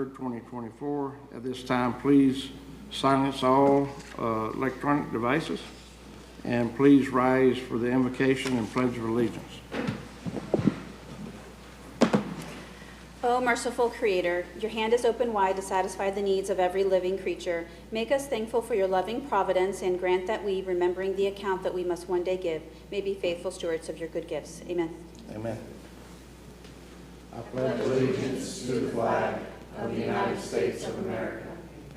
3rd, 2024. At this time, please silence all electronic devices, and please rise for the invocation and pledge of allegiance. O merciful Creator, your hand is open wide to satisfy the needs of every living creature. Make us thankful for your loving providence, and grant that we, remembering the account that we must one day give, may be faithful stewards of your good gifts. Amen. Amen. I pledge allegiance to the flag of the United States of America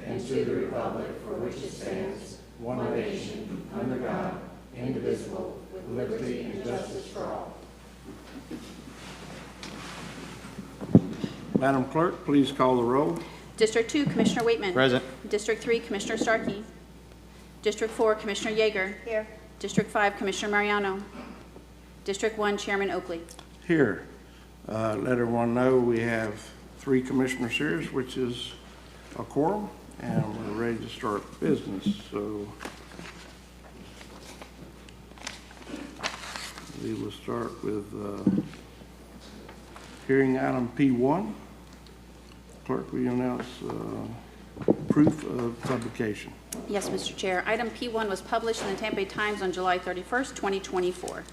and to the republic for which it stands, one nation, under God, indivisible, with liberty and justice for all. Madam Clerk, please call the roll. District 2, Commissioner Waitman. Present. District 3, Commissioner Starkey. District 4, Commissioner Yeager. Here. District 5, Commissioner Mariano. District 1, Chairman Oakley. Here. Let everyone know we have 3 commissioners here, which is a quorum, and we're ready to start business. So we will start with hearing item P1. Clerk, will you announce proof of publication? Yes, Mr. Chair. Item P1 was published in the Tampa Bay Times on July 31st, 2024.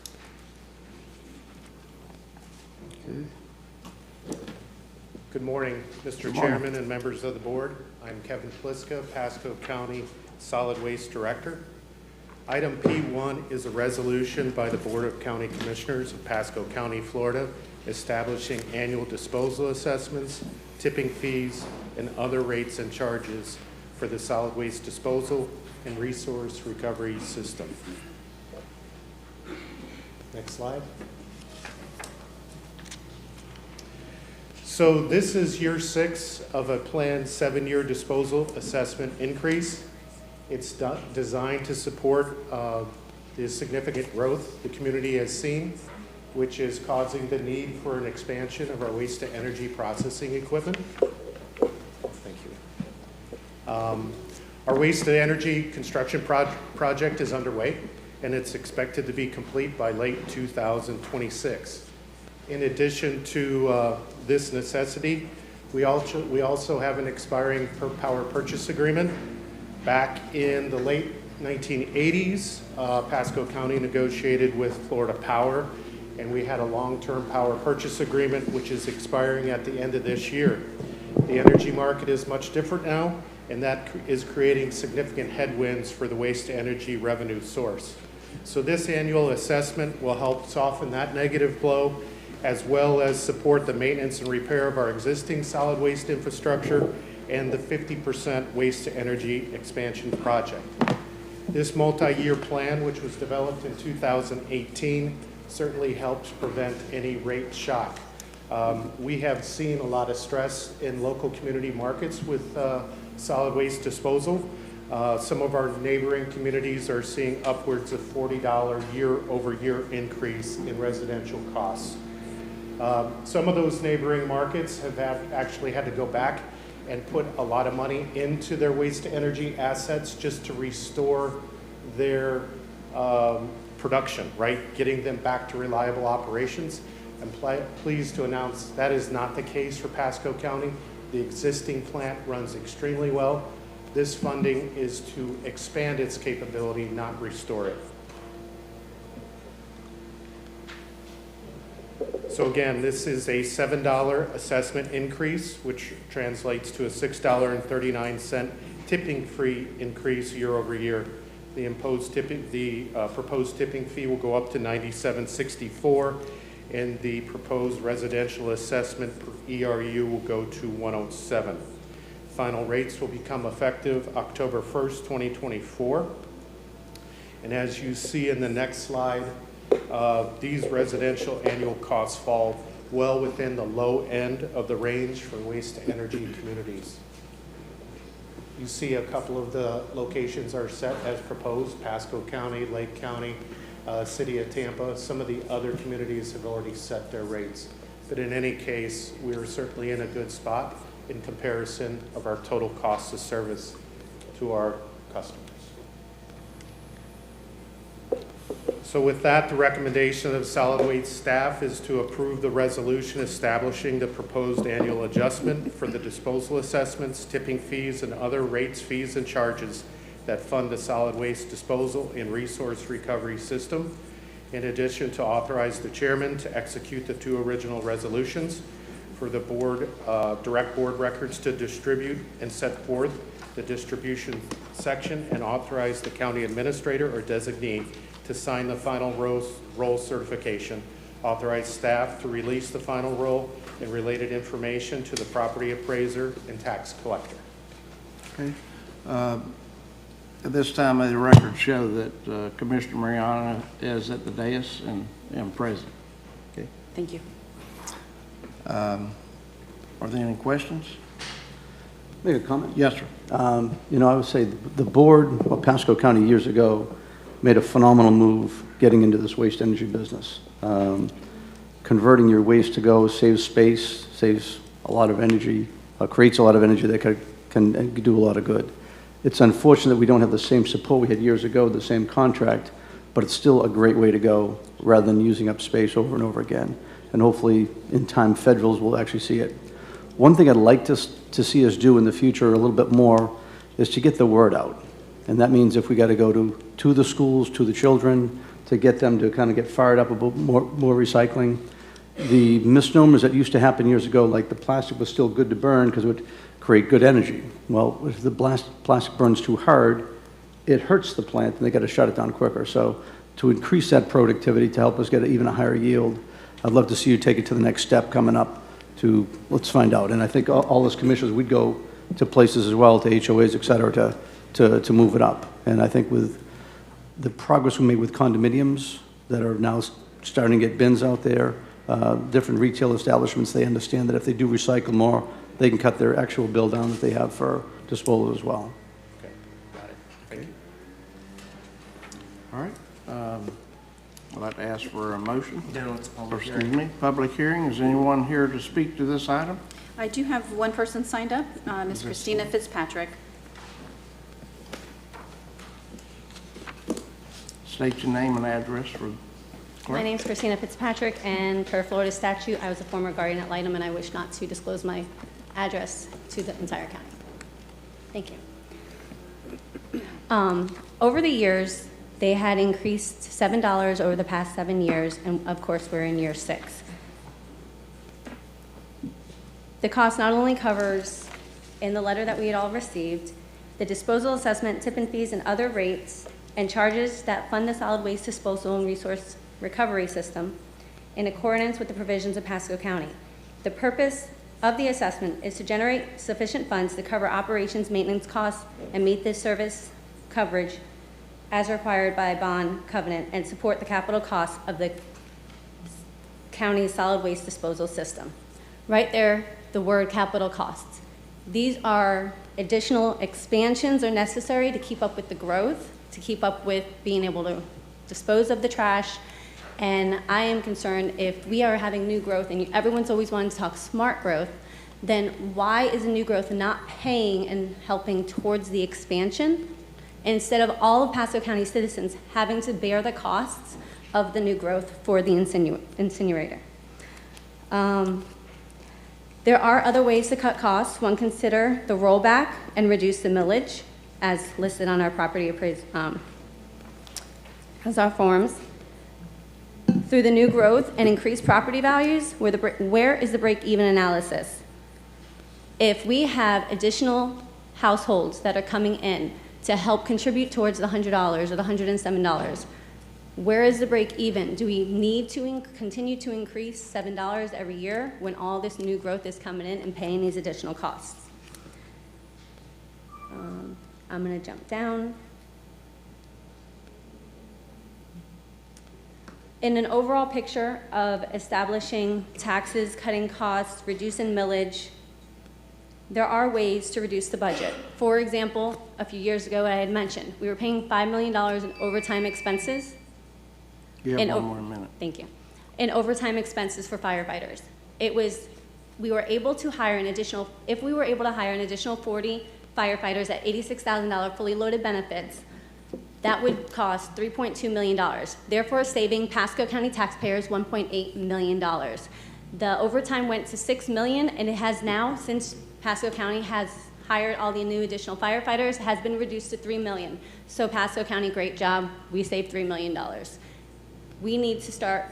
Okay. Good morning, Mr. Chairman and members of the board. I'm Kevin Pliska, Pasco County Solid Waste Director. Item P1 is a resolution by the Board of County Commissioners of Pasco County, Florida, establishing annual disposal assessments, tipping fees, and other rates and charges for the solid waste disposal and resource recovery system. Next slide. So this is year 6 of a planned 7-year disposal assessment increase. It's designed to support the significant growth the community has seen, which is causing the need for an expansion of our waste to energy processing equipment. Thank you. Our waste to energy construction project is underway, and it's expected to be complete by late 2026. In addition to this necessity, we also have an expiring power purchase agreement. Back in the late 1980s, Pasco County negotiated with Florida Power, and we had a long-term power purchase agreement which is expiring at the end of this year. The energy market is much different now, and that is creating significant headwinds for the waste to energy revenue source. So this annual assessment will help soften that negative blow, as well as support the maintenance and repair of our existing solid waste infrastructure and the 50% waste to energy expansion project. This multi-year plan, which was developed in 2018, certainly helps prevent any rate shock. We have seen a lot of stress in local community markets with solid waste disposal. Some of our neighboring communities are seeing upwards of $40 year-over-year increase in residential costs. Some of those neighboring markets have actually had to go back and put a lot of money into their waste to energy assets just to restore their production, right? Getting them back to reliable operations. I'm pleased to announce that is not the case for Pasco County. The existing plant runs extremely well. This funding is to expand its capability, not restore it. So again, this is a $7 assessment increase, which translates to a $6.39 tipping fee increase year over year. The proposed tipping fee will go up to $97.64, and the proposed residential assessment per ERU will go to $107. Final rates will become effective October 1st, 2024. And as you see in the next slide, these residential annual costs fall well within the low end of the range for waste to energy communities. You see a couple of the locations are set as proposed: Pasco County, Lake County, City of Tampa. Some of the other communities have already set their rates. But in any case, we're certainly in a good spot in comparison of our total cost of service to our customers. So So with that, the recommendation of solid waste staff is to approve the resolution establishing the proposed annual adjustment for the disposal assessments, tipping fees, and other rates, fees, and charges that fund the solid waste disposal and resource recovery system. In addition, to authorize the chairman to execute the 2 original resolutions for the board, direct board records to distribute and set forth the distribution section, and authorize the county administrator or designee to sign the final roll certification, authorize staff to release the final roll and related information to the property appraiser and tax collector. Okay. At this time, may the record show that Commissioner Mariana is at the dais and present. Okay. Thank you. Are there any questions? Make a comment? Yes, sir. You know, I would say the board of Pasco County years ago made a phenomenal move getting into this waste energy business. Converting your waste to go saves space, saves a lot of energy, creates a lot of energy that can do a lot of good. It's unfortunate that we don't have the same support we had years ago, the same contract, but it's still a great way to go rather than using up space over and over again. And hopefully, in time, federals will actually see it. One thing I'd like to see us do in the future a little bit more is to get the word out. And that means if we got to go to the schools, to the children, to get them to kind of get fired up about more recycling. The misnomers that used to happen years ago, like the plastic was still good to burn because it would create good energy. Well, if the plastic burns too hard, it hurts the plant and they got to shut it down quicker. So to increase that productivity, to help us get even a higher yield, I'd love to see you take it to the next step coming up to, let's find out. And I think all as commissioners, we'd go to places as well, to HOAs, et cetera, to move it up. And I think with the progress we made with condominiums that are now starting to get bins out there, different retail establishments, they understand that if they do recycle more, they can cut their actual bill down that they have for disposal as well. Okay, got it. Thank you. All right. I'd like to ask for a motion. No, it's a public Excuse hearing. me, public hearing. Is anyone here to speak to this item? I do have one person signed up, Ms. Christina Fitzpatrick. State your name and address for the clerk. My name is Christina Fitzpatrick, and per Florida statute, I was a former guardian ad litem, and I wish not to disclose my address to the entire county. Thank you. Over the years, they had increased $7 over the past 7 years, and of course, we're in year 6. The cost not only covers, in the letter that we had all received, the disposal assessment, tip and fees, and other rates and charges that fund the solid waste disposal and resource recovery system in accordance with the provisions of Pasco County. The purpose of the assessment is to generate sufficient funds to cover operations, maintenance costs, and meet this service coverage as required by bond covenant and support the capital costs of the county's solid waste disposal system. Right there, the word capital costs. These are additional expansions are necessary to keep up with the growth, to keep up with being able to dispose of the trash. And I am concerned if we are having new growth and everyone's always wanting to talk smart growth, then why is the new growth not paying and helping towards the expansion instead of all of Pasco County citizens having to bear the costs of the new growth for the incinerator? There are other ways to cut costs. One, consider the rollback and reduce the millage as listed on our property appraisal, as our forms. Through the new growth and increased property values, where is the break-even analysis? If we have additional households that are coming in to help contribute towards the $100 or the $107, where is the break-even? Do we need to continue to increase $7 every year when all this new growth is coming in and paying these additional costs? I'm going to jump down. In an overall picture of establishing taxes, cutting costs, reducing millage, there are ways to reduce the budget. For example, a few years ago, I had mentioned, we were paying $5 million in overtime expenses. You have one more minute. Thank you. In overtime expenses for firefighters. We were able to hire an additional, if we were able to hire an additional 40 firefighters at $86,000 fully loaded benefits, That would cost $3.2 million, therefore saving Pasco County taxpayers $1.8 million. The overtime went to $6 million, and it has now, since Pasco County has hired all the new additional firefighters, has been reduced to $3 million. So Pasco County, great job. We saved $3 million. We need to start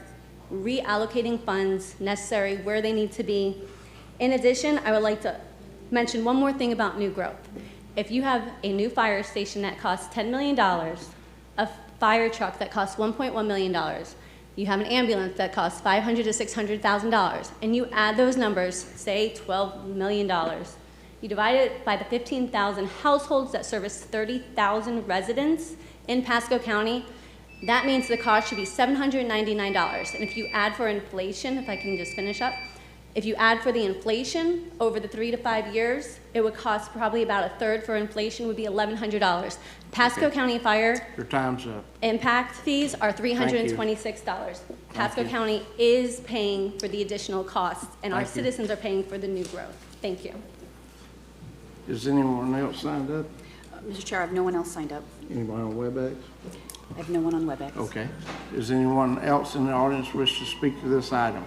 reallocating funds necessary where they need to be. In addition, I would like to mention one more thing about new growth. If you have a new fire station that costs $10 million, a fire truck that costs $1.1 million, you have an ambulance that costs $500,000 to $600,000, and you add those numbers, say $12 million, you divide it by the 15,000 households that service 30,000 residents in Pasco County, that means the cost should be $799. And if you add for inflation, if I can just finish up, if you add for the inflation over the 3 to 5 years, it would cost probably about a third for inflation, would be $1,100. Pasco County Fire Your time's up. impact fees are $326. Pasco County is paying for the additional costs, and our Thank you. citizens are paying for the new growth. Thank you. Is anyone else signed up? Mr. Chair, I have no one else signed up. Anyone on WebEx? I have no one on WebEx. Okay. Does anyone else in the audience wish to speak to this item?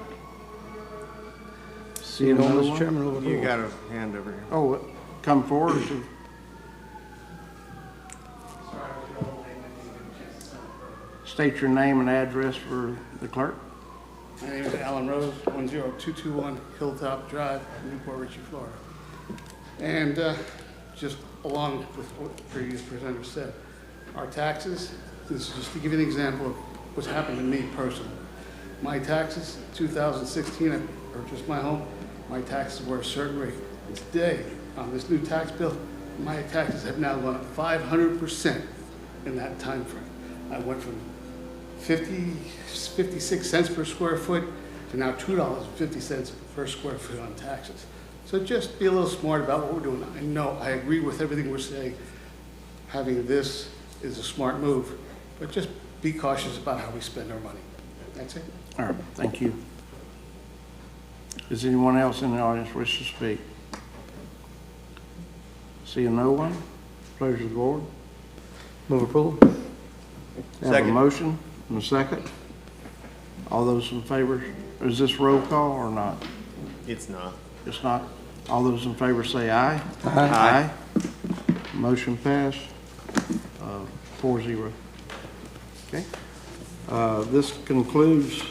See no, Mr. Chairman, overruled. You got a hand over here. Oh, come forward. To state your name and address for the clerk. My name is Alan Rose, 10221 Hilltop Drive, Newport Richey, Florida. And just along with what the previous presenter said, our taxes, this is just to give you an example of what's happened to me personally. My taxes, 2016, I purchased my home, my taxes were a certain rate. And today, on this new tax bill, my taxes have now gone up 500% in that time frame. I went from 56 cents per square foot to now $2.50 per square foot on taxes. So just be a little smart about what we're doing. I know, I agree with everything we're saying. Having this is a smart move, but just be cautious about how we spend our money. That's it. All right, thank you. Does anyone else in the audience wish to speak? Seeing no one, pleasure of the board. Move approval. Have a motion and a second. All those in favor, is this roll call or not? It's not. It's not. All those in favor say aye. Aye. Motion passed, 4-0. Okay. This concludes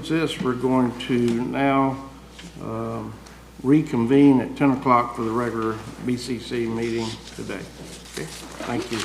this. We're going to now reconvene at 10 o'clock for the regular BCC meeting today. Okay. Thank you.